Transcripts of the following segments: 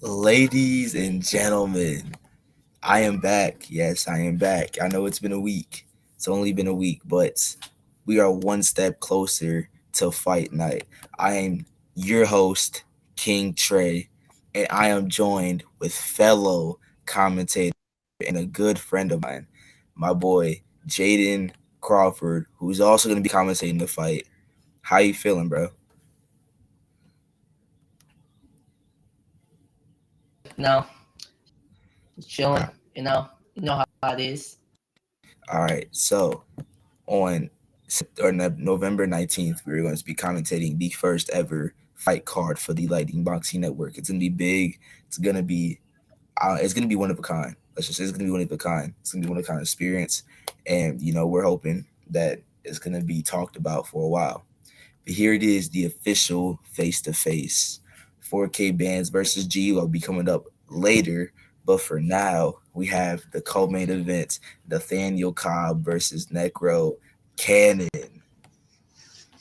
Ladies and gentlemen, I am back. Yes, I am back. I know it's been a week. It's only been a week, but we are one step closer to fight night. I am your host, KingTre, and I am joined with fellow commentator and a good friend of mine, my boy Jaden Crawford, who's also going to be commentating the fight. How you feeling, bro? No, chilling. You know how it is. All right, so on November 19th, we're going to be commentating the first ever fight card for the Lightning Boxing Network. It's going to be big. It's going to be one of a kind. Let's just say it's going to be one of a kind. It's going to be one of a kind experience. And, we're hoping that it's going to be talked about for a while. But here it is, the official face-to-face. 4KBANDZ versus G will be coming up later. But for now, we have the co-main event, Nathaniel Cobb versus Necro Cannon,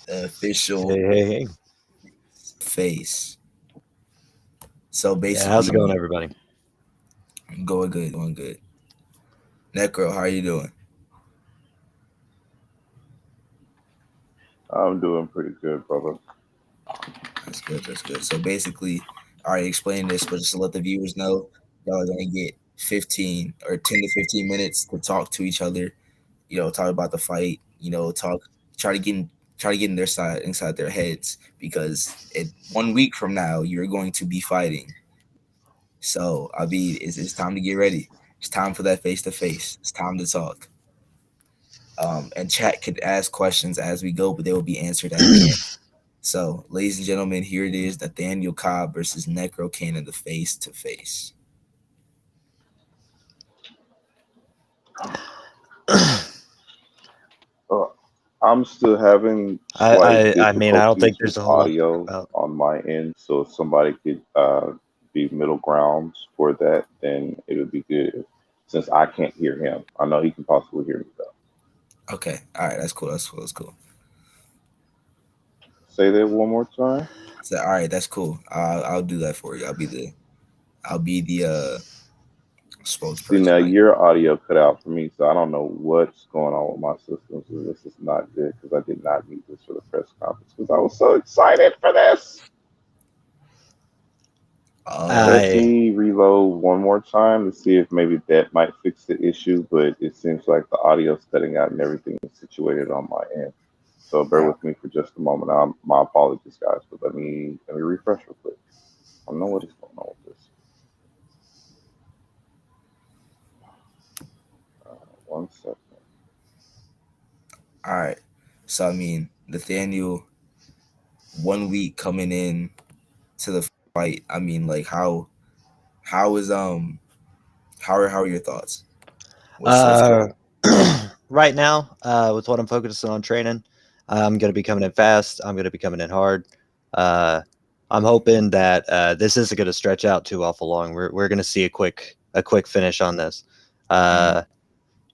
the official Hey, hey, hey. face. So Yeah, how's basically, it going, everybody? going good, going good. Necro, how are you doing? I'm doing pretty good, brother. That's good, that's good. So basically, I already explained this, but just to let the viewers know, y'all are going to get 15 or 10 to 15 minutes to talk to each other, talk about the fight, try to get in their side inside their heads because 1 week from now you're going to be fighting. So I mean, it's time to get ready. It's time for that face to face. It's time to talk. And chat could ask questions as we go, but they will be answered at the end. So, ladies and gentlemen, here it is: Nathaniel Cobb versus Necro Cannon, the face to face. Uh, I'm still having I, slight I, I mean, I don't think difficulties with there's a whole lot to talk audio about. on my end, so if somebody could be middle grounds for that, then it would be good. Since I can't hear him, I know he can possibly hear me though. Okay, all right, that's cool. That's cool. That's cool. Say that one more time. So, all right, that's cool. I'll do that for you. I'll be the See, now spokesperson. your audio cut out for me, so I don't know what's going on with my system. So this is not good because I did not need this for the press conference because I was so excited for this. Let Oh, I me reload one more time to see if maybe that might fix the issue, but it seems like the audio's cutting out and everything is situated on my end. So bear uh, with me for just a moment. My apologies, guys, but let me refresh real quick. I don't know what is going on with this. One second. all right. So I mean, Nathaniel, 1 week coming in to the fight. I mean, like how is how are your thoughts? Let's get uh, right now, with what I'm focusing on training, I'm gonna be coming in fast. I'm gonna be coming in hard. Uh, I'm hoping that this isn't gonna stretch out too awful long. We're gonna see a quick finish on this. mm, Uh,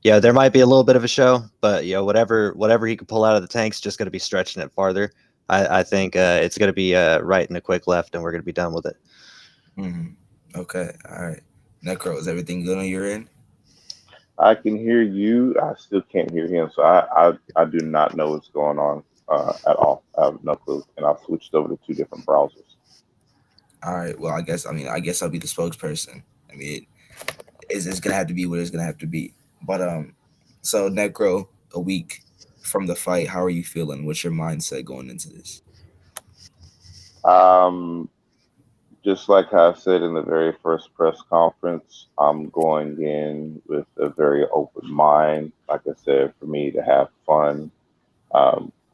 yeah, there might be a little bit of a show, but whatever he can pull out of the tank's just gonna be stretching it farther. I think it's gonna be right and a quick left, and we're gonna be done with it. mm. Okay, all right. Necro, is everything good on your end? I can hear you. I still can't hear him, so I do not know what's going on at all. I have no clue, and I've switched over to two different browsers. All right. Well, I guess I'll be the spokesperson. I mean, it's gonna have to be what it's gonna have to be. But so Necro, a week from the fight, how are you feeling? What's your mindset going into this? Um, just like I said in the very first press conference, I'm going in with a very open mind. Like I said, for me to have fun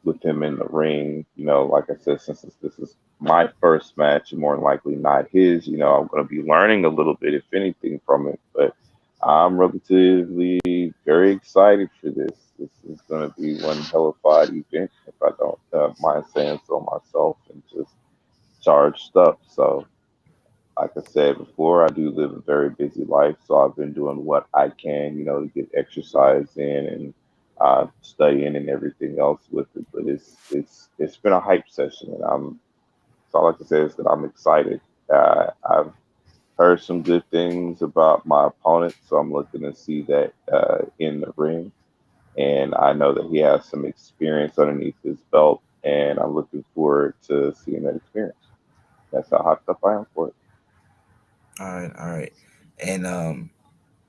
with him in the ring. Like I said, since this is my first match, and more than likely not his, I'm going to be learning a little bit, if anything, from it. But I'm relatively very excited for this. This is going to be one hellified event, if I don't mind saying so myself, and just charged up. So like I said before, I do live a very busy life, so I've been doing what I can, to get exercise in and studying and everything else with it. But it's been a hype session, and I'm so like I said is that I'm excited. I've heard some good things about my opponent, so I'm looking to see that in the ring. And I know that he has some experience underneath his belt, and I'm looking forward to seeing that experience. That's how hyped up I am for it. All right. And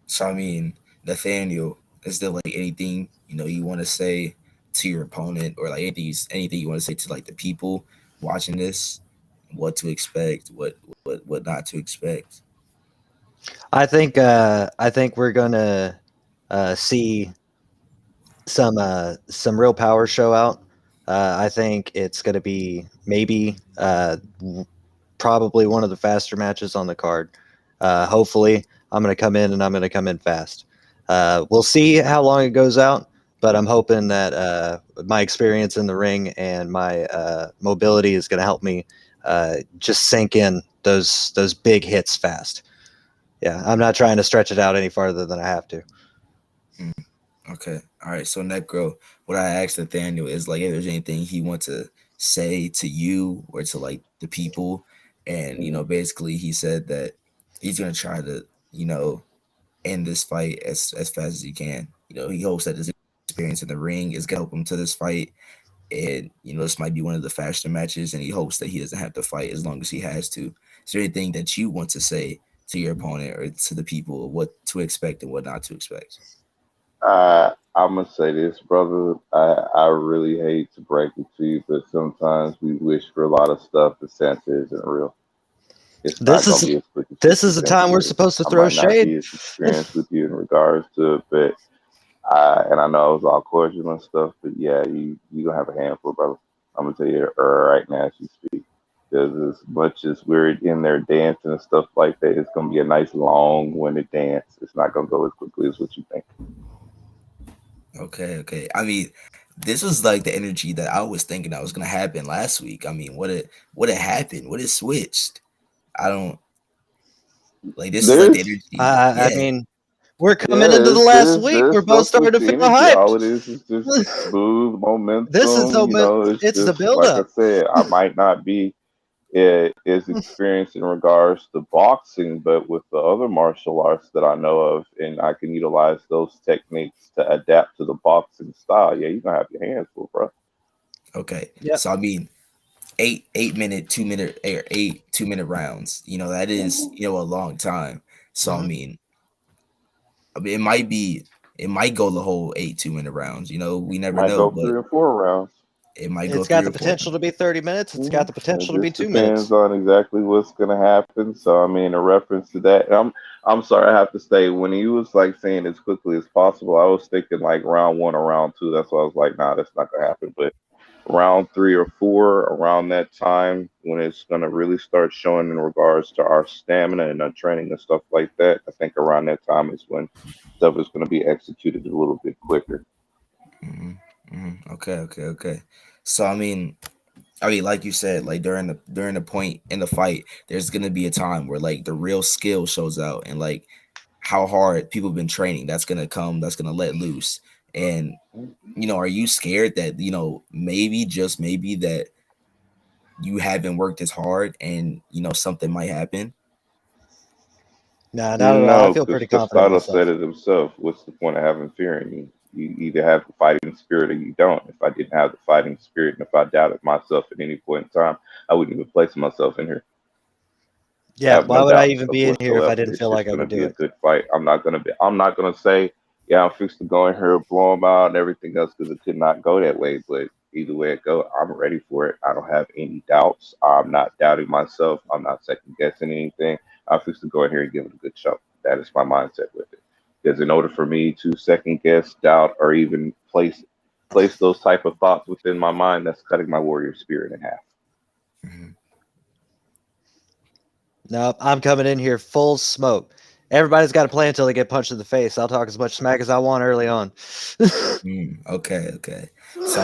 so I mean, Nathaniel, is there like anything you want to say to your opponent, or like anything you want to say to like the people watching this, what to expect, what not to expect? I think we're gonna see some real power show out. I think it's gonna be maybe probably one of the faster matches on the card. Hopefully, I'm gonna come in and I'm gonna come in fast. We'll see how long it goes out, but I'm hoping that my experience in the ring and my mobility is gonna help me just sink in those big hits fast. Yeah, I'm not trying to stretch it out any farther than I have to. Mm, okay, all right. So Necro, what I asked Nathaniel is like if there's anything he wants to say to you or to like the people, and Mhm. basically he said that he's gonna try to end this fight as fast as he can. He hopes that his experience in the ring is gonna help him to this fight, and this might be one of the faster matches, and he hopes that he doesn't have to fight as long as he has to. Is there anything that you want to say to your opponent or to the people, what to expect and what not to expect? I'm gonna say this, brother. I really hate to break it to you, but sometimes we wish for a lot of stuff that Santa isn't real. It's not This gonna is be as quick as what this you is the think time it we're is. supposed to I throw might not shade. be as experienced with you in regards to it, but and I know it was all cordial and stuff, but yeah, you gonna have a handful, brother. I'm gonna tell you right now as you speak. Because as much as we're in there dancing and stuff like that, it's gonna be a nice long winded dance. It's not gonna go as quickly as what you think. Okay. I mean, this was like the energy that I was thinking that was gonna happen last week. I mean, what had happened? What had switched? I don't like this is like the There's energy. I Yeah. mean, we're coming Yeah, into the last week. We're there's both stuff starting with to the feel energy. All hyped. it is just smooth This is momentum. so. You know, it's It's the just like I buildup. said. I might not be as experienced in regards to boxing, but with the other martial arts that I know of, and I can utilize those techniques to adapt to the boxing style. Yeah, you're gonna have your hands full, bro. Okay. Yep. So I mean, 8 minute 2 minute or 8 2 minute rounds. That is a long time. So Mhm. I mean, it might go the whole 8 2 minute rounds. We never Might know, go but 3 or 4 rounds. it might go It's got three the or four. potential to be 30 minutes. It's got the It potential to be just 2 minutes. depends on exactly what's gonna happen. So I mean, in reference to that, I'm sorry, I have to say when he was like saying as quickly as possible, I was thinking like round one or round two. That's why I was like, nah, that's not gonna happen. But round 3 or 4, around that time when it's gonna really start showing in regards to our stamina and our training and stuff like that, I think around that time is when stuff is gonna be executed a little bit quicker. Hmm. Okay. So I mean, like you said, like during the point in the fight, there's gonna be a time where like the real skill shows out, and like how hard people have been training. That's gonna come. That's gonna let loose. And are you scared that maybe just maybe that you haven't worked as hard, and something might happen? Nah, not at all. I No, feel because pretty confident in Casado said myself. it himself. What's the point of having fear in you? You either have the fighting spirit or you don't. If I didn't have the fighting spirit and if I doubted myself at any point in time, I wouldn't even place myself in here. I Yeah, have why no would I doubts even of be in here if I whatsoever. didn't It's feel like just I going to would be do a it? good fight. I'm not going to be. I'm not going to say, yeah, I'm fixed to go in here, blow them out, and everything else because it could not go that way. But either way it go, I'm ready for it. I don't have any doubts. I'm not doubting myself. I'm not second guessing anything. I'm fixed to go in here and give it a good show. That is my mindset with it. Because in order for me to second guess, doubt, or even place those type of thoughts within my mind, that's cutting my warrior spirit in half. Mhm. No, I'm coming in here full smoke. Everybody's got to play until they get punched in the face. I'll talk as much smack as I want early on. Okay. So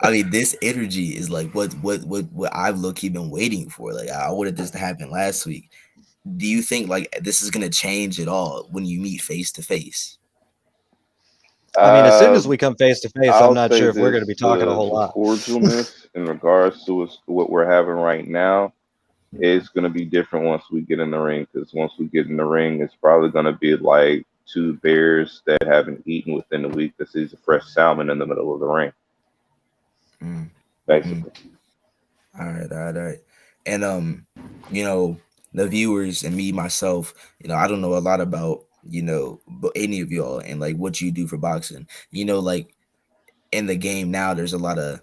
I mean, this energy is like what I've low-key been waiting for. Like I wanted this to happen last week. Do you think like this is gonna change at all when you meet face to face? I mean, as soon as Uh, we come face to face, I'm I'll not say sure if we're going to be this: talking a whole the lot. cordialness in regards to what we're having right now. It's going to be different once we get in the ring, because once we get in the ring, it's probably going to be like two bears that haven't eaten within a week that sees a fresh salmon in the middle of the ring, Mm, mm. basically. All right, all right, all right. And you know, the viewers and me myself, I don't know a lot about, but any of y'all and like what you do for boxing. Like in the game now, there's a lot of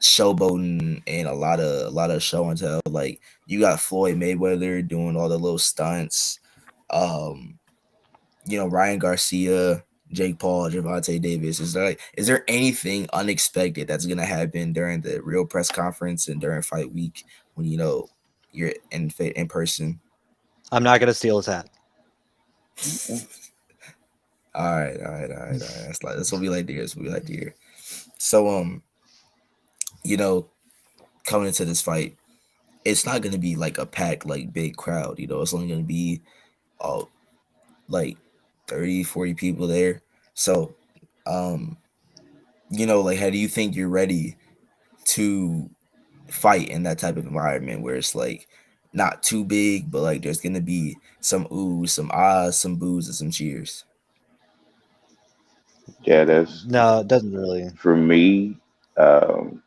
showboating and a lot of show and tell. Like you got Floyd Mayweather doing all the little stunts. Um, Ryan Garcia, Jake Paul, Javante Davis. Is there anything unexpected that's gonna happen during the real press conference and during fight week when you're in person? I'm not gonna steal his hat. Okay. All right, all right, all right, all right. That's what we like to hear. That's what we like to hear. So you know, coming into this fight, it's not gonna be like a packed, like big crowd. It's only gonna be uh like 30, 40 people there. So um like how do you think you're ready to fight in that type of environment where it's like not too big, but like there's gonna be some oohs, some ahs, some boos, and some cheers. Yeah, that's No, it doesn't really. for me. Um,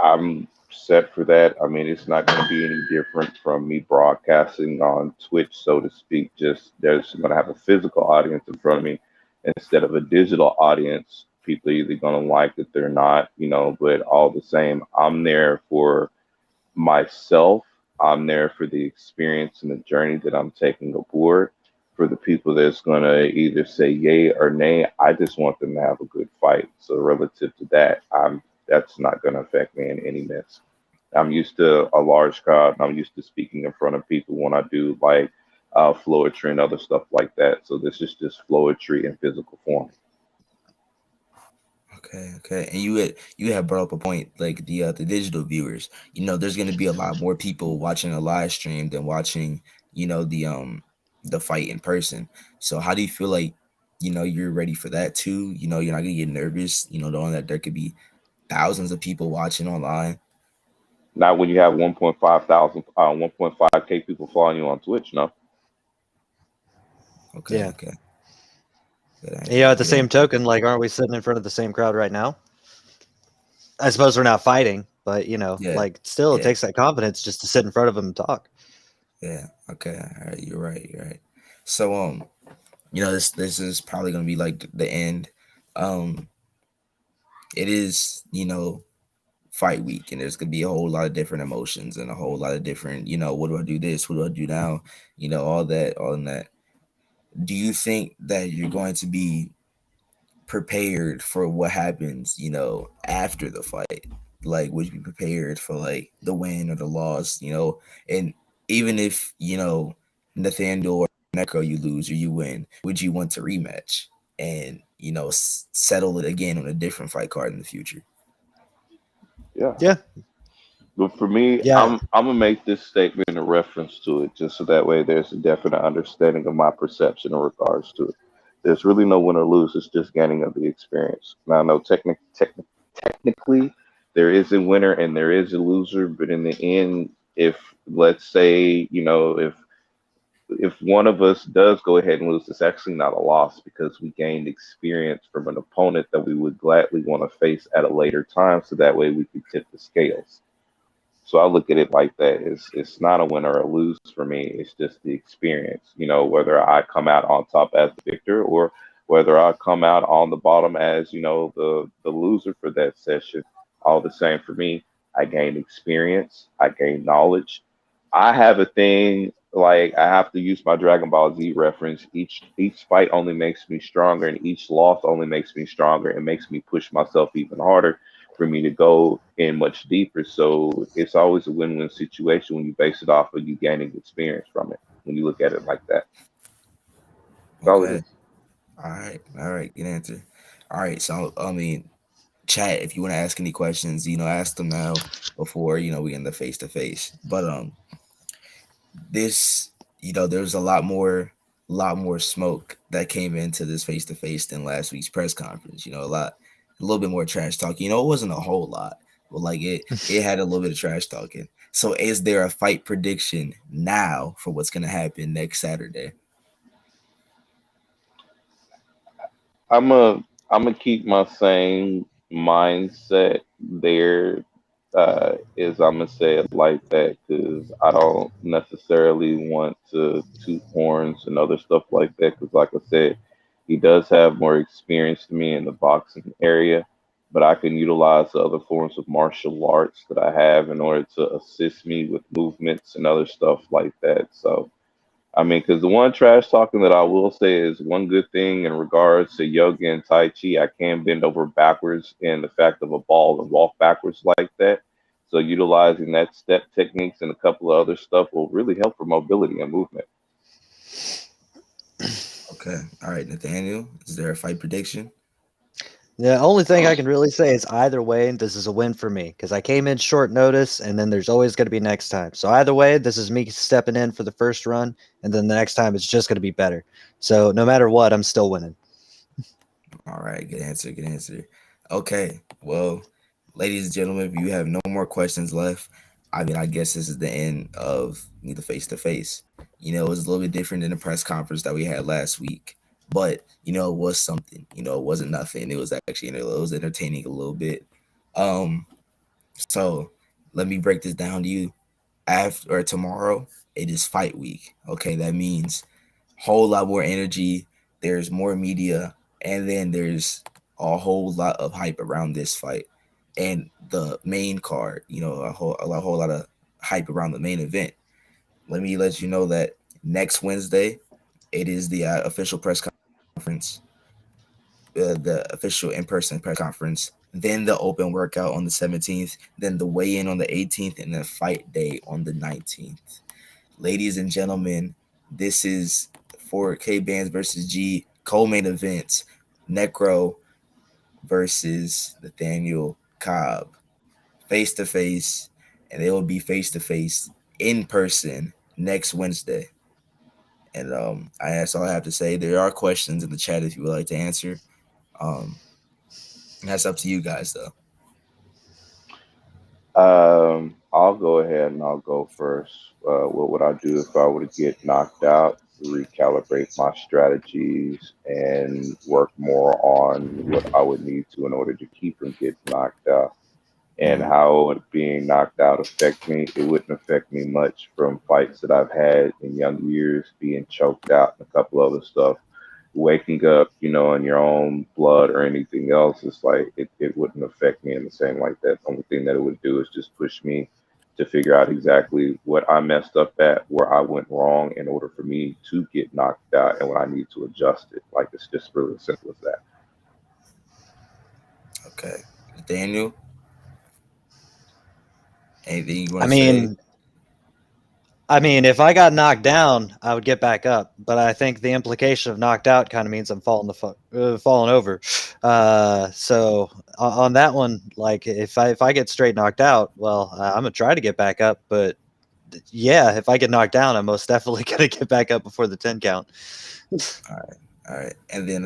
I'm set for that. I mean, it's not going to be any different from me broadcasting on Twitch, so to speak. Just there's going to have a physical audience in front of me instead of a digital audience. People are either going to like it, they're not, but all the same, I'm there for myself. I'm there for the experience and the journey that I'm taking aboard. For the people that's going to either say yay or nay, I just want them to have a good fight. So relative to that, that's not going to affect me in any sense. I'm used to a large crowd, and I'm used to speaking in front of people when I do like floetry and other stuff like that. So this is just floetry in physical form. Okay, okay. And you had brought up a point like the digital viewers. There's gonna be a lot more people watching a live stream than watching, the fight in person. So how do you feel like, you're ready for that too? You're not gonna get nervous, knowing that there could be thousands of people watching online. Not when you have 1.5K people following you on Twitch, no. Okay, Yeah. okay. Good answer. At the Good same answer. token, like, aren't we sitting in front of the same crowd right now? I suppose we're not fighting, but Yeah, like, still, it yeah, takes that confidence just to sit in front of them and talk. yeah. Okay, all right. You're right. You're right. So this is probably gonna be like the end. Um, it is fight week, and there's gonna be a whole lot of different emotions and a whole lot of different what do I do this, what do I do now, all that. Do you think that you're going to be prepared for what happens after the fight? Like would you be prepared for like the win or the loss, and even if Nathaniel or Necro you lose or you win, would you want to rematch and settle it again on a different fight card in the future? Yeah. Yeah, But for me, yeah, I'm gonna make this statement in reference to it, just so that way there's a definite understanding of my perception in regards to it. There's really no win or lose. It's just gaining of the experience. Now, I know technically there is a winner and there is a loser, but in the end, if let's say if one of us does go ahead and lose, it's actually not a loss because we gained experience from an opponent that we would gladly want to face at a later time, so that way we could tip the scales. So I look at it like that. It's not a win or a lose for me. It's just the experience. Whether I come out on top as the victor or whether I come out on the bottom as the loser for that session. All the same for me. I gain experience. I gain knowledge. I have a thing like I have to use my Dragon Ball Z reference. Each fight only makes me stronger, and each loss only makes me stronger. It makes me push myself even harder for me to go in much deeper. So it's always a win-win situation when you base it off of you gaining experience from it. When you look at it like that, that's all it Okay. is. All right, good answer. All right, so I mean, chat, if you want to ask any questions, ask them now before we end the face to face. But this there's a lot more smoke that came into this face to face than last week's press conference. A little bit more trash talk. It wasn't a whole lot, Well, like it had a little bit of trash talking. So, is there a fight prediction now for what's gonna happen next Saturday? I'm gonna keep my same mindset there. Is I'm gonna say it like that because I don't necessarily want to toot horns and other stuff like that. Because, like I said, he does have more experience than me in the boxing area, but I can utilize the other forms of martial arts that I have in order to assist me with movements and other stuff like that. So. I mean, because the one trash talking that I will say is one good thing in regards to yoga and tai chi, I can bend over backwards in the fact of a ball and walk backwards like that. So utilizing that step techniques and a couple of other stuff will really help for mobility and movement. Okay. All right, Nathaniel. Is there a fight prediction? The only thing I can really say is either way, this is a win for me because I came in short notice, and then there's always going to be next time. So either way, this is me stepping in for the first run, and then the next time it's just going to be better. So no matter what, I'm still winning. All right, good answer. Good answer. Okay. Well, ladies and gentlemen, if you have no more questions left, I mean, I guess this is the end of the face to face. It was a little bit different than the press conference that we had last week, but it was something. It wasn't nothing. It was actually it was entertaining a little bit. Um, so let me break this down to you. After or tomorrow, it is fight week. Okay, that means whole lot more energy. There's more media, and then there's a whole lot of hype around this fight and the main card. A whole lot of hype around the main event. Let me let you know that next Wednesday, it is the official press conference, the official in-person press conference. Then the open workout on the 17th, then the weigh-in on the 18th, and the fight day on the 19th. Ladies and gentlemen, this is 4KBANDZ versus G co-main events. Necro versus Nathaniel Cobb, face to face, and they will be face to face in person next Wednesday. And that's all I have to say. There are questions in the chat if you would like to answer. Um, that's up to you guys, though. I'll go ahead and I'll go first. What would I do if I were to get knocked out? Recalibrate my strategies and work more on what I would need to in order to keep from getting knocked out. And Mm, how would being knocked out affect me? It wouldn't affect me much from fights that I've had in young years, being choked out and a couple other stuff. Waking up, in your own blood or anything else, it's like it wouldn't affect me in the same like that. The only thing that it would do is just push me to figure out exactly what I messed up at, where I went wrong in order for me to get knocked out and when I need to adjust it. Like it's just really as simple as that. okay. Nathaniel, anything you want I to say? mean, I mean, if I got knocked down, I would get back up. But I think the implication of knocked out kind of means I'm falling over. So on that one, like if I get straight knocked out, well, I'm gonna try to get back up. But yeah, if I get knocked down, I'm most definitely gonna get back up before the 10 count. All right. And then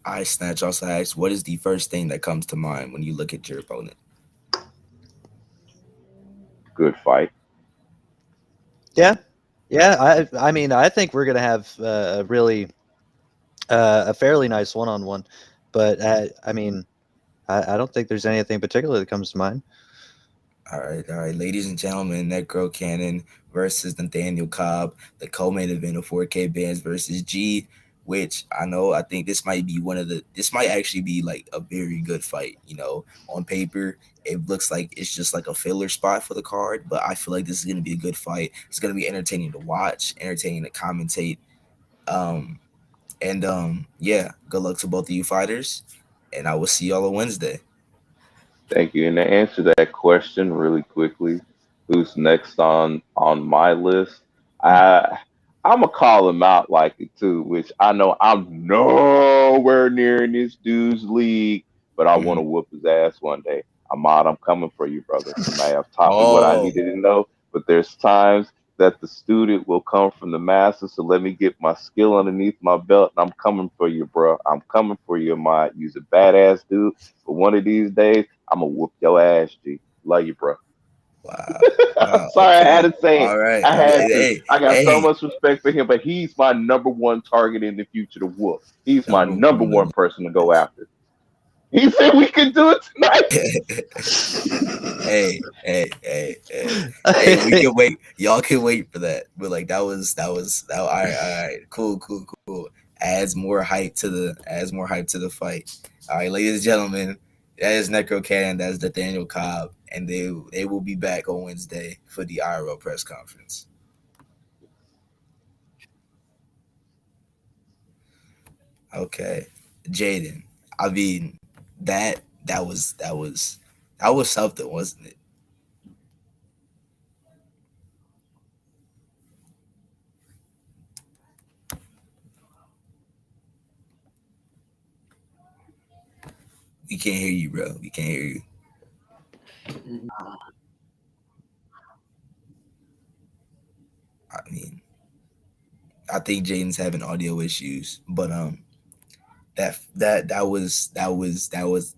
I Snatch also asks, what is the first thing that comes to mind when you look at your opponent? Good fight. Yeah, yeah. I mean, I think we're gonna have a really a fairly nice one-on-one. But I mean, I don't think there's anything particular that comes to mind. All right, ladies and gentlemen, Necro Cannon versus Nathaniel Cobb, the co-main event of 4KBANDZ versus G, which I think this might be this might actually be like a very good fight. On paper, it looks like it's just like a filler spot for the card, but I feel like this is going to be a good fight. It's going to be entertaining to watch, entertaining to commentate. Um, yeah, good luck to both of you fighters, and I will see y'all on Wednesday. Thank you. And to answer that question really quickly, who's next on my list? I I'm gonna call him out like it too, which I know I'm nowhere near in this dude's league, but I want to Mhm. whoop his ass one day. Ahmad, I'm coming for you, brother. You may have taught me what I Oh, needed to know, but there's times that the student will come from the master. So let me get my skill underneath my belt, and I'm coming for you, bro. I'm coming for you, Ahmad. You's a badass dude, but one of these days I'm gonna whoop your ass, G. Love you, bro. Wow. I'm Wow. sorry, I had Okay. to say it. All right. I had to. Hey, I got so hey, much respect for him, but he's my number one target in the future to whoop. He's my number number one. one person to go after. He said we can do it tonight. Hey, we can wait. Y'all can wait for that. But like that. All right. Cool. Adds more hype to the fight. All right, ladies and gentlemen, that is NecroCan. That's Nathaniel Cobb, and they will be back on Wednesday for the IRL press conference. Okay, Jaden. I mean, that was something, wasn't it? We can't hear you, bro. We can't hear you. I mean, I think Jaden's having audio issues, but that was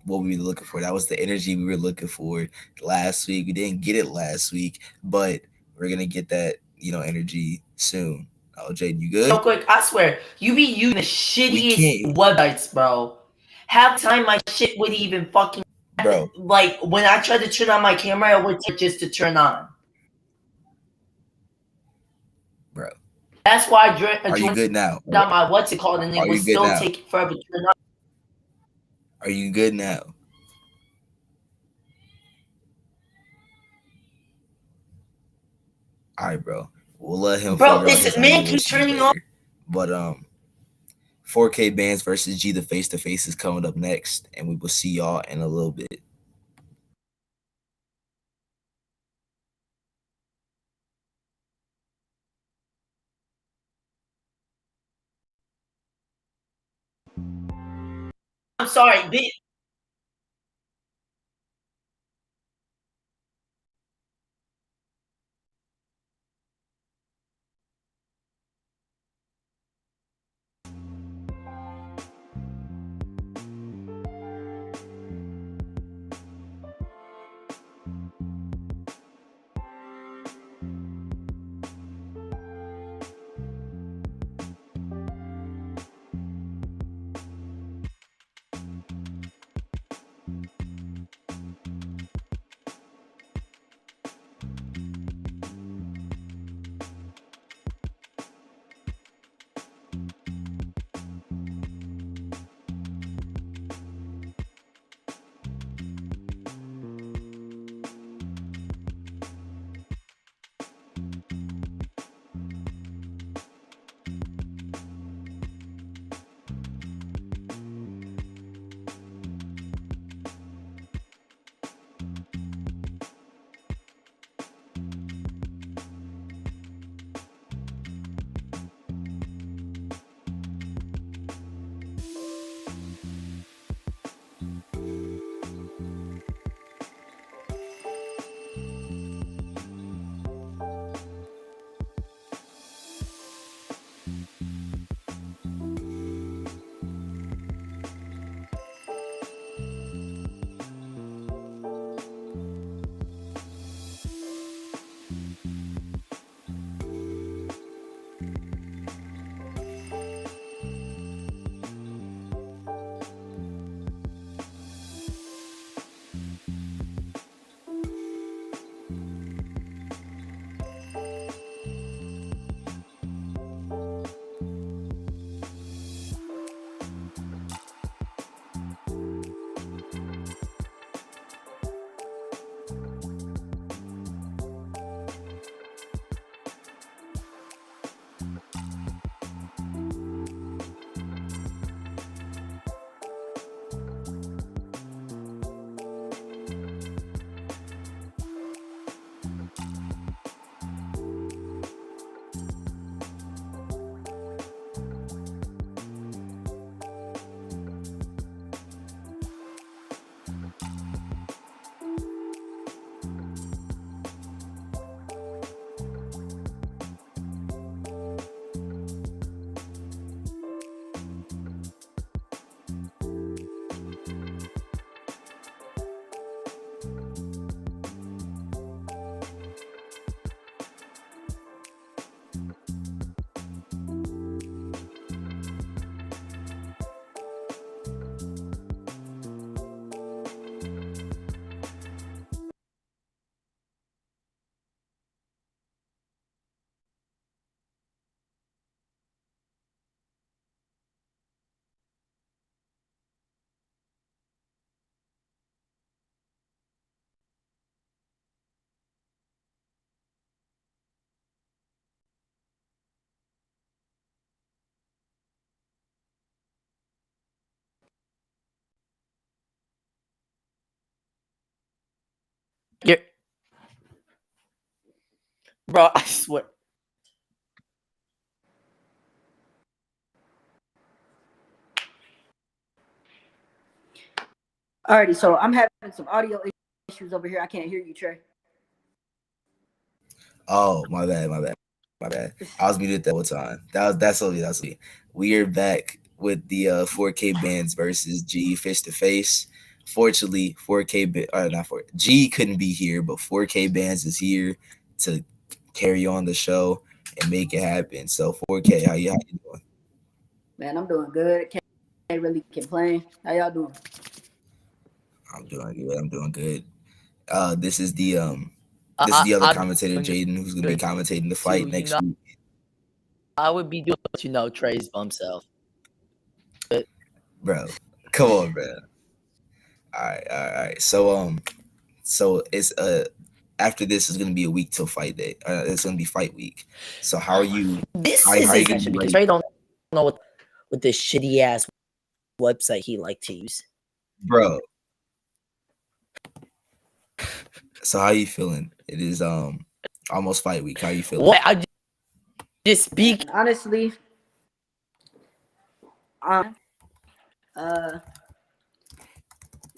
what we were looking for. That was the energy we were looking for last week. We didn't get it last week, but we're gonna get that energy soon. Oh, Jaden, you Real good? quick, I swear, you be using the We shittiest can't, websites, bro. Half the time my shit would even fucking bro. like when I tried to turn on my camera, it would take just to turn on. Bro, That's why are you joined good now? on my what's it called, and it Are would you good still now? take forever to turn on. Are you good now? All right, bro. We'll let him Bro, figure out his this man audio keeps issues turning on. later. But 4KBANDZ versus G, the face to face is coming up next, and we will see y'all in a little bit. I'm sorry. Bro, I swear. Alrighty, so I'm having some audio issues over here. I can't hear you, Trey. Oh, my bad. I was muted that whole time. That's only. We are back with the 4KBANDZ versus G face to face. Fortunately, 4G couldn't be here, but 4KBANDZ is here to carry on the show and make it happen. So 4K, how you doing? Man, I'm doing good. Can't really complain. How y'all doing? I'm doing good. This is the other commentator, Jaden, who's gonna be commentating the fight next week. I would be doing Trey's bum self. Bro, come on, bro. All right. So it's after this is gonna be a week till fight day. It's gonna be fight week. So how are you? This how is you his gonna action be because ready? Trey don't know what this shitty ass website he like to use. Bro. So how you feeling? It is almost fight week. How you feeling? What? I just speak. Honestly, a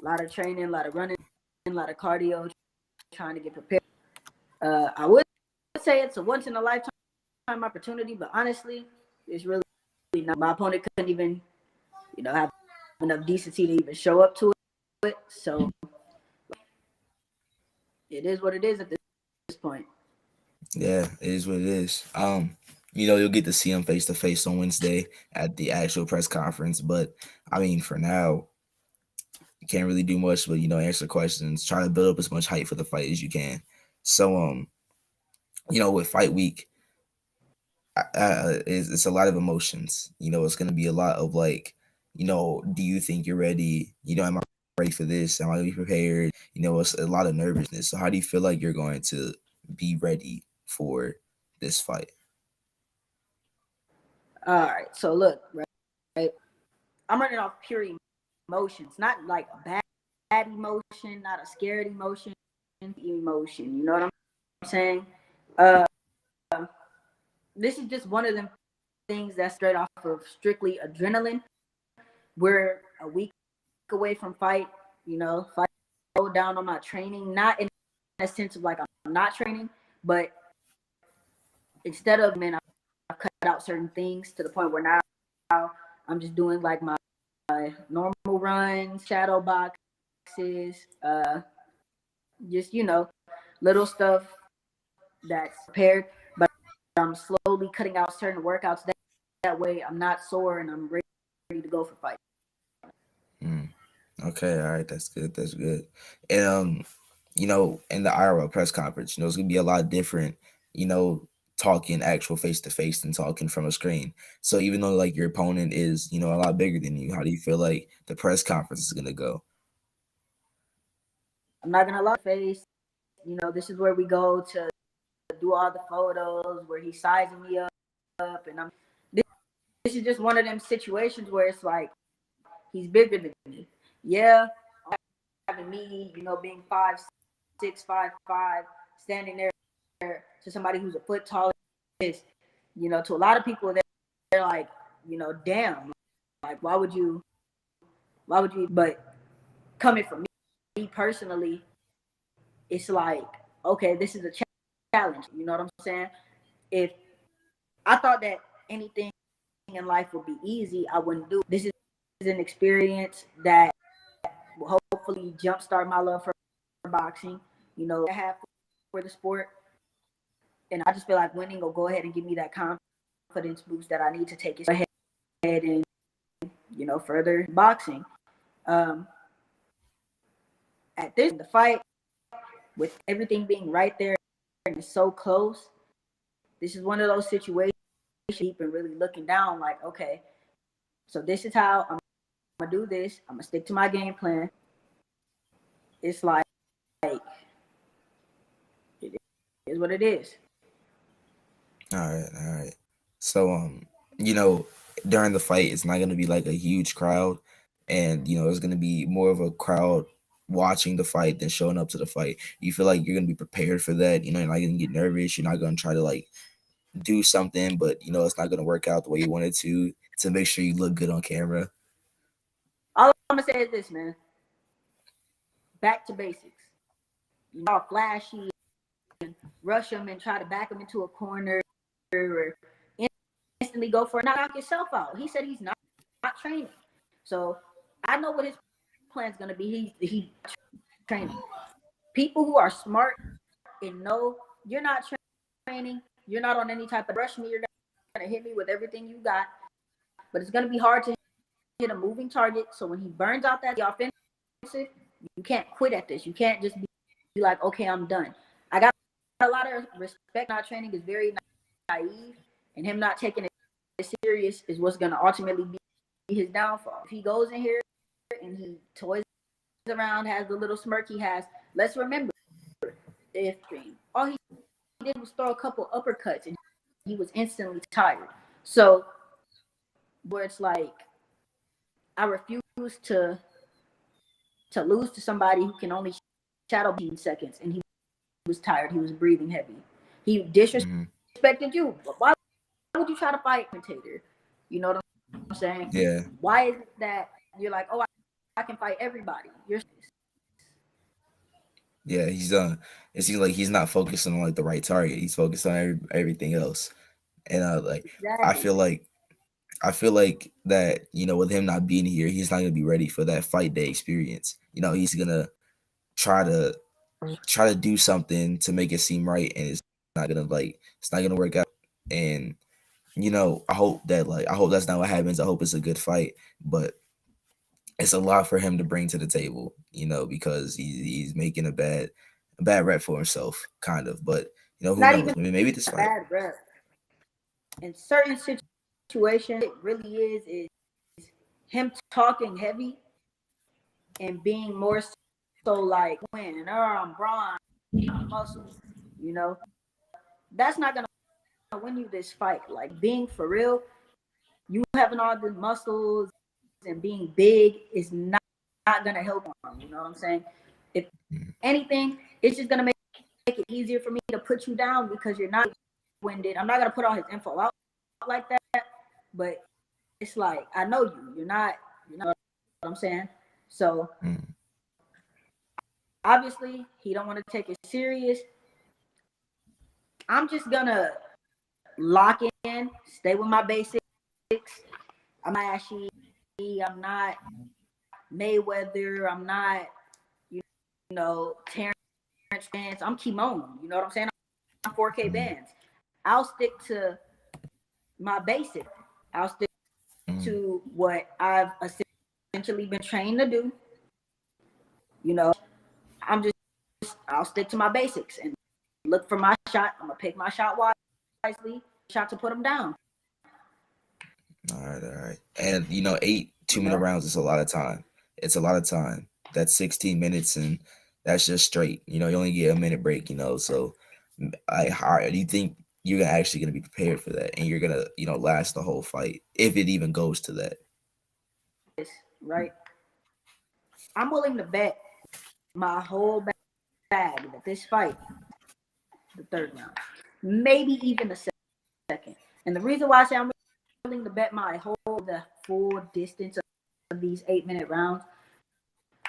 lot of training, a lot of running, a lot of cardio, trying to get prepared. I would say it's a once in a lifetime opportunity, but honestly, it's really not. My opponent couldn't even, have enough decency to even show up to it. So it is what it is at this point. Yeah, it is what it is. You'll get to see him face to face on Wednesday at the actual press conference. But I mean, for now, you can't really do much but answer questions, try to build up as much hype for the fight as you can. So with fight week, it's a lot of emotions. It's gonna be a lot of like, do you think you're ready? Am I ready for this? Am I gonna be prepared? It's a lot of nervousness. So how do you feel like you're going to be ready for this fight? All right. So look, right. I'm running off pure emotions, not like a bad emotion, not a scared emotion. Emotion. You know what I'm saying? This is just one of them things that's straight off of strictly adrenaline. We're a week away from fight. Fight slow down on my training, not in a sense of like I'm not training, but instead of I've cut out certain things to the point where now I'm just doing like my normal runs, shadow boxes, just little stuff that's prepared, but I'm slowly cutting out certain workouts that way I'm not sore and I'm ready to go for fight. Okay, all right, that's good. And in the IRL press conference, it's gonna be a lot different, talking actual face to face than talking from a screen. So even though like your opponent is, a lot bigger than you, how do you feel like the press conference is gonna go? I'm not gonna lie, face. This is where we go to do all the photos where he's sizing me up, and this is just one of them situations where it's like he's bigger than me. Yeah, having me, being 5'6", 5'5", standing there to somebody who's a foot taller is, to a lot of people they're like, damn, like why would you? But coming from me personally, it's like, okay, this is a challenge. You know what I'm saying? If I thought that anything in life would be easy, I wouldn't do it. This is an experience that will hopefully jumpstart my love for boxing. I have for the sport, and I just feel like winning will go ahead and give me that confidence boost that I need to take it ahead and further boxing. At the fight, with everything being right there and it's so close, this is one of those situations you've been really looking down like, okay, so this is how I'm gonna do this. I'm gonna stick to my game plan. It's like it is what it is. All right. So during the fight, it's not gonna be like a huge crowd, and it's gonna be more of a crowd watching the fight than showing up to the fight? You feel like you're gonna be prepared for that? You know, you're not gonna get nervous. You're not gonna try to like do something, but you know it's not gonna work out the way you wanted to make sure you look good on camera. All I'm gonna say is this, man. Back to basics. You know, flashy and rush them and try to back them into a corner or instantly go for it. Knock yourself out. He said he's not training. So I know what his plan's gonna be. He's training. People who are smart and know you're not training, you're not on any type of rush me, you're gonna hit me with everything you got. But it's gonna be hard to hit a moving target. So when he burns out that offensive, you can't quit at this. You can't just be like, okay, I'm done. I got a lot of respect. Not training is very naive, and him not taking it serious is what's gonna ultimately be his downfall. If he goes in here and he toys around, has the little smirk he has, let's remember, if all he did was throw a couple uppercuts and he was instantly tired. So where it's like, I refuse to lose to somebody who can only shadow 15 seconds, and he was tired. He was breathing heavy. He disrespected you. Why would you try to fight a commentator? You know what I'm saying? Yeah. Why is it that you're like, oh, I can fight everybody? Yeah, he's it seems like he's not focusing on like the right target. He's focused on everything else. And like Exactly. I feel like that, you know, with him not being here, he's not gonna be ready for that fight day experience. You know, he's gonna try to do something to make it seem right, and it's not gonna work out. And you know, I hope that's not what happens. I hope it's a good fight, but it's a lot for him to bring to the table, you know, because he's making a bad rep for himself, kind of. But you know, who Not knows? even Maybe this fight. bad rep. In certain situations, it really is him talking heavy and being more so like, when I'm Braun, muscles, you know, that's not gonna win you this fight. Like, being for real, you having all the muscles and being big is not gonna help him. You know what I'm saying? If anything, it's just gonna make it easier for me to put you down because you're not winded. I'm not gonna put all his info out like that, but it's like, I know you're not, you know what I'm saying? So obviously he don't want to take it serious. I'm just gonna lock in, stay with my basics. I'm not ashy, I'm not Mayweather, I'm not, you know, Terrence Spence, I'm Kimon, you know what I'm saying? I'm 4KBANDZ. I'll stick to my basic. I'll stick to what I've essentially been trained to do. You know, I'll stick to my basics and look for my shot. I'm gonna pick my shot wisely, shot to put them down. All right. And you know, 8 2-minute rounds is a lot of time. It's a lot of time. That's 16 minutes, and that's just straight. You know, you only get a minute break. You know, so do you think you're actually gonna be prepared for that, and you're gonna, you know, last the whole fight if it even goes to that? Right. I'm willing to bet my whole bag that this fight, the third round, maybe even the second. And the reason why I say I'm willing to bet the full distance of these 8-minute rounds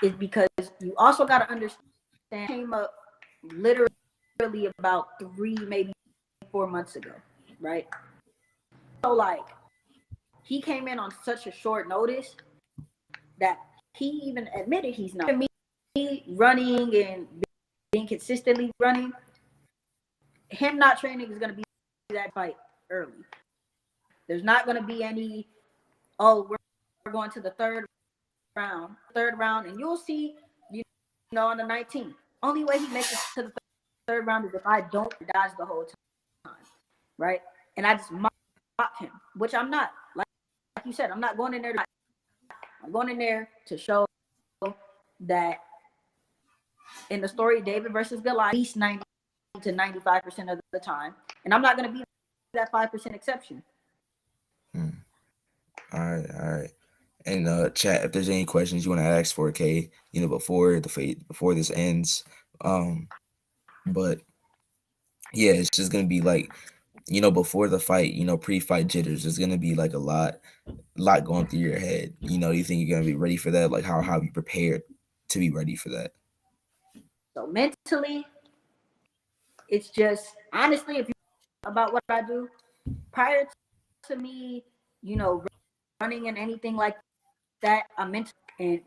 is because you also got to understand, came up literally about 3, maybe 4 months ago, right? So like, he came in on such a short notice that he even admitted he's not. Me running and being consistently running, him not training is going to be that fight early. There's not going to be any, oh, we're going to the third round, and you'll see, you know, on the 19th. Only way he makes it to the third round is if I don't dodge the whole time, right? And I just mock him, which I'm not. Like you said, I'm not going in there I'm going in there to show that in the story David versus Goliath, at least 90 to 95% of the time, and I'm not going to be that 5% exception. All right. And chat, if there's any questions you want to ask 4K, before the fight, before this ends. But yeah, it's just gonna be like, before the fight, pre-fight jitters. There's gonna be like a lot going through your head. Do you think you're gonna be ready for that? Like, how have you prepared to be ready for that? So mentally, it's just honestly, if you about what I do prior to me, running and anything like that, I'm meant and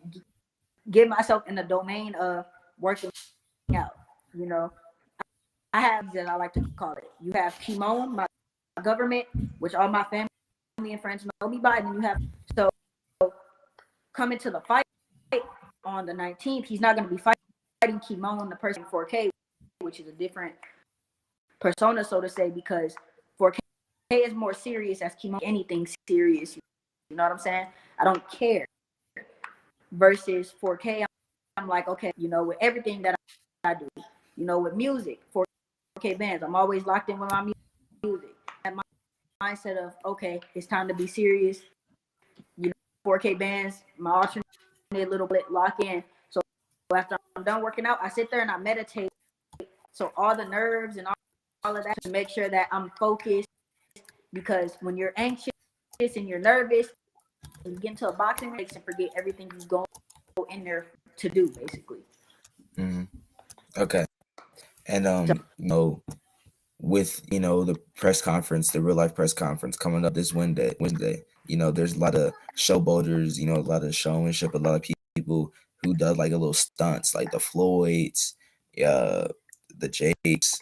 get myself in the domain of working out. I have that I like to call it. You have Kimon, my government, which all my family and friends know me by, and then you have so coming to the fight on the 19th, he's not going to be fighting Kimon, the person 4K, which is a different persona, so to say, because 4K is more serious as Kimon, anything serious. You know what I'm saying? I don't care. Versus 4K, I'm like, okay, with everything that I do, with music, 4KBANDZ, I'm always locked in with my music. And my mindset of, okay, it's time to be serious. 4KBANDZ, my alternate little bit lock in. So after I'm done working out, I sit there and I meditate. So all the nerves and all of that to make sure that I'm focused, because when you're anxious and you're nervous, and you get into a boxing race and forget everything you go in there to do, basically. Mm-hmm. Okay. And with the press conference, the real life press conference coming up this Wednesday, there's a lot of showboaters, a lot of showmanship, a lot of people who does like a little stunts, like the Floyds, the Jakes,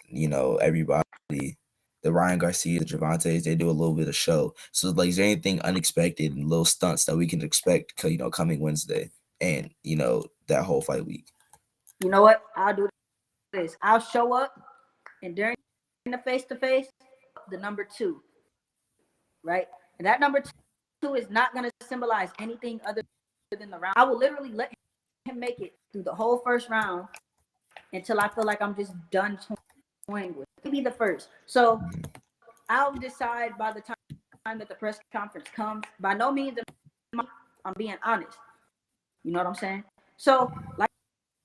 everybody, the Ryan Garcia, the Gervonta's, they do a little bit of show. So like, is there anything unexpected and little stunts that we can expect, coming Wednesday and that whole fight week? You know what? I'll do this. I'll show up, and during the face-to-face, the number 2, right? And that number 2 is not going to symbolize anything other than the round. I will literally let him make it through the whole first round until I feel like I'm just done toying with. He'll be the first. So I'll decide by the time that the press conference comes. By no means I'm being honest. You know what I'm saying? So, like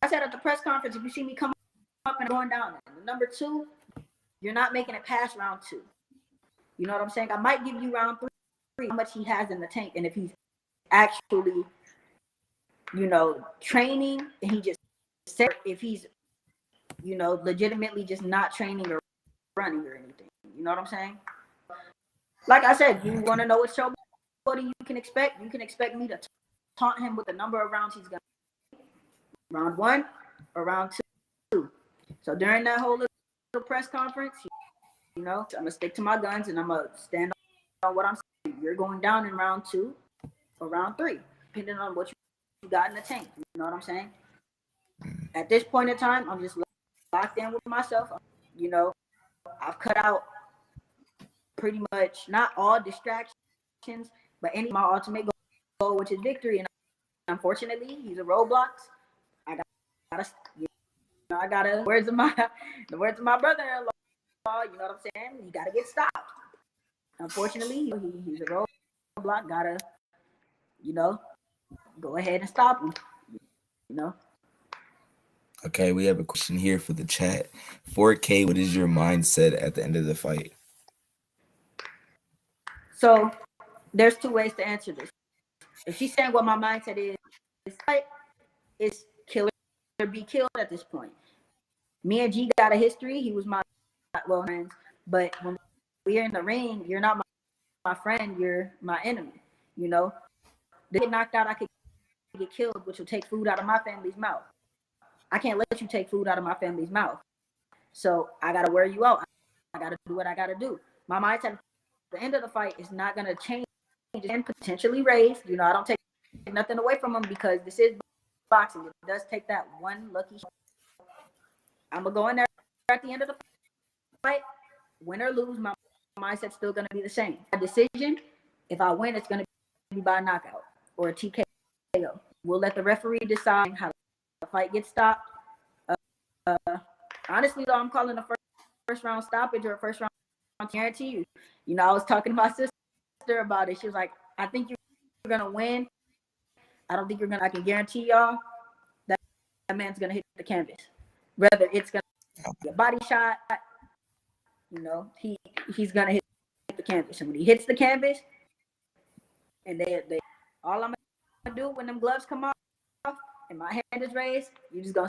I said at the press conference, if you see me come up and going down, the number 2, you're not making it past round 2. You know what I'm saying? I might give you round 3, how much he has in the tank, and if he's actually, training, and he just said, if he's, legitimately just not training or running or anything. You know what I'm saying? Like I said, you want to know what showboating you can expect? You can expect me to taunt him with the number of rounds he's going to. Round 1 or round 2. So during that whole little press conference, I'm going to stick to my guns and I'm going to stand on what I'm saying. You're going down in round 2 or round 3, depending on what you got in the tank. You know what I'm saying? At this point in time, I'm just locked in with myself. I've cut out pretty much not all distractions, but any my ultimate goal, which is victory. And unfortunately, these are roadblocks. I gotta the words of my brother-in-law. You know what I'm saying? You gotta get stopped. Unfortunately, he's a roadblock. Gotta, go ahead and stop him. Okay, we have a question here for the chat. 4K, what is your mindset at the end of the fight? So there's 2 ways to answer this. If she's saying what my mindset is kill or be killed at this point. Me and G got a history. He was my friend, but when we're in the ring, you're not my friend. You're my enemy. They get knocked out, I could get killed, which will take food out of my family's mouth. I can't let you take food out of my family's mouth. So I gotta wear you out. I gotta do what I gotta do. My mindset at the end of the fight is not gonna change and potentially raise. I don't take nothing away from him because this is boxing. It does take that one lucky shot. I'm gonna go in there at the end of the fight, win or lose. My mindset's still gonna be the same. My decision, if I win, it's gonna be by knockout or a TKO. We'll let the referee decide how the fight gets stopped. Honestly, though, I'm calling the first round stoppage or a first round guarantee you. I was talking to my sister about it. She was like, I think you're gonna win I don't think you're gonna. I can guarantee y'all that that man's gonna hit the canvas. Whether it's gonna be a body shot, he's gonna hit the canvas. And when he hits the canvas, and they all I'm gonna do when them gloves come off and my hand is raised, you're just gonna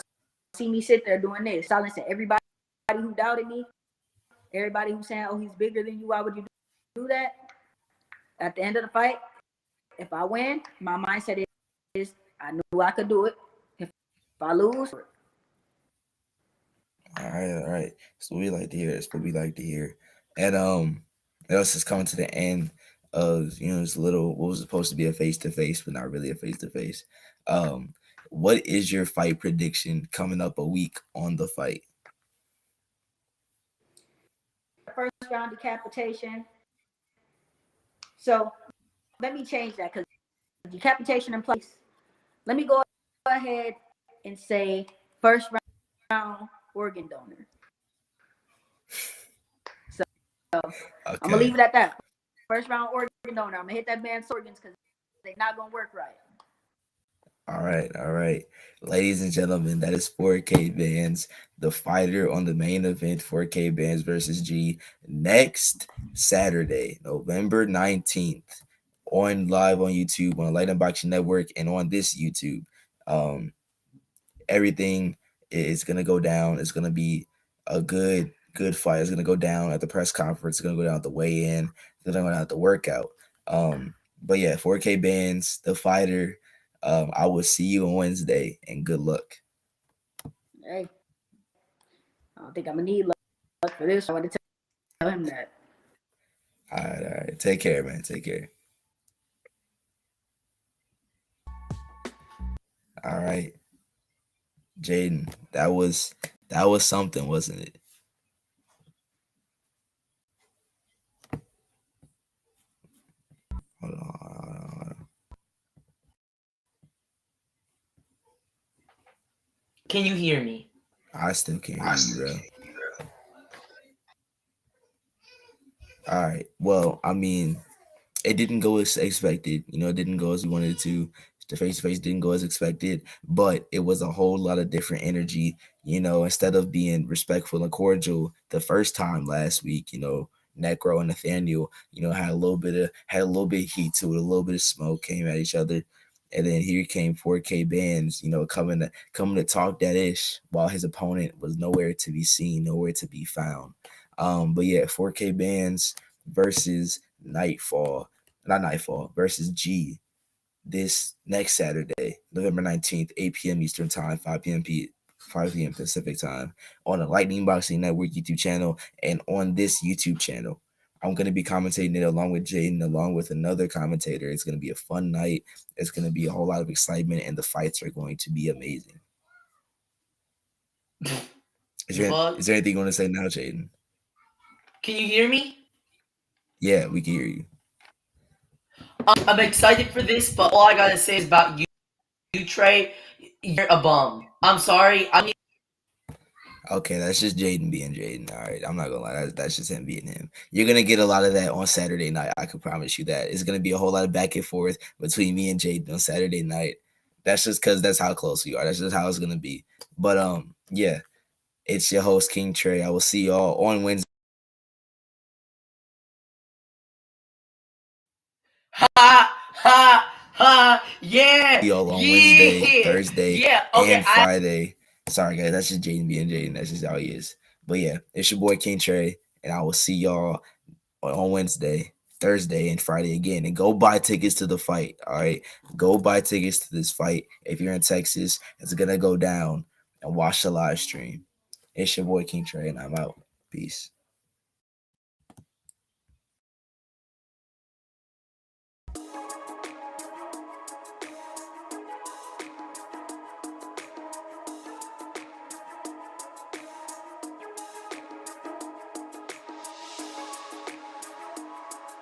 see me sit there doing this, silencing everybody who doubted me, everybody who's saying, "Oh, he's bigger than you. Why would you do that?" At the end of the fight, if I win, my mindset is I knew I could do it. If I lose, All right. So we like to hear. That's what we like to hear. And else is coming to the end of this little what was supposed to be a face to face, but not really a face to face. What is your fight prediction coming up a week on the fight? first round decapitation. So let me change that because decapitation in place. Let me go ahead and say first round organ donor. So Okay. I'm gonna leave it at that. First round organ donor. I'm gonna hit that man's organs because they're not gonna work right. All right. Ladies and gentlemen, that is 4KBANDZ, the fighter on the main event, 4KBANDZ versus G, next Saturday, November 19th, on live on YouTube, on Light Unboxing Network, and on this YouTube. Everything is gonna go down. It's gonna be a good fight. It's gonna go down at the press conference. It's gonna go down at the weigh-in. It's gonna go down at the workout. But yeah, 4KBANDZ, the fighter. I will see you on Wednesday, and good luck. Hey, I don't think I'm gonna need luck for this. I want to tell him that. All right. Take care, man. Take care. All right, Jaden, that was something, wasn't it? Hold on. Can you hear me? I still can't hear you, bro. All right. Well, I mean, it didn't go as expected. It didn't go as we wanted it to. The face-to-face didn't go as expected, but it was a whole lot of different energy. Instead of being respectful and cordial the first time last week, Necro and Nathaniel, had a little bit of heat to it, a little bit of smoke came at each other. And then here came 4KBANDZ, coming to talk that ish while his opponent was nowhere to be seen, nowhere to be found. But yeah, 4KBANDZ versus versus G this next Saturday, November 19th, 8 p.m. Eastern Time, 5 p.m. Pacific Time, on the Lightning Boxing Network YouTube channel and on this YouTube channel. I'm going to be commentating it along with Jaden, along with another commentator. It's going to be a fun night. It's going to be a whole lot of excitement, and the fights are going to be amazing. Is there anything you want to say now, Jaden? Can you hear me? Yeah, we can hear you. I'm excited for this, but all I gotta say is about you, Trey. You're a bum. I'm sorry. Okay, that's just Jaden being Jaden. All right, I'm not gonna lie. That's just him being him. You're gonna get a lot of that on Saturday night. I can promise you that. It's gonna be a whole lot of back and forth between me and Jaden on Saturday night. That's just because that's how close we are. That's just how it's gonna be. But yeah, it's your host KingTre. I will see y'all on Wednesday. Yeah. See y'all on Wednesday, Thursday, okay, and Friday. Sorry guys, that's just Jaden being Jaden. That's just how he is. But yeah, it's your boy KingTre, and I will see y'all on Wednesday, Thursday, and Friday again. And go buy tickets to the fight. All right, go buy tickets to this fight. If you're in Texas, it's gonna go down, and watch the live stream. It's your boy KingTre, and I'm out. Peace.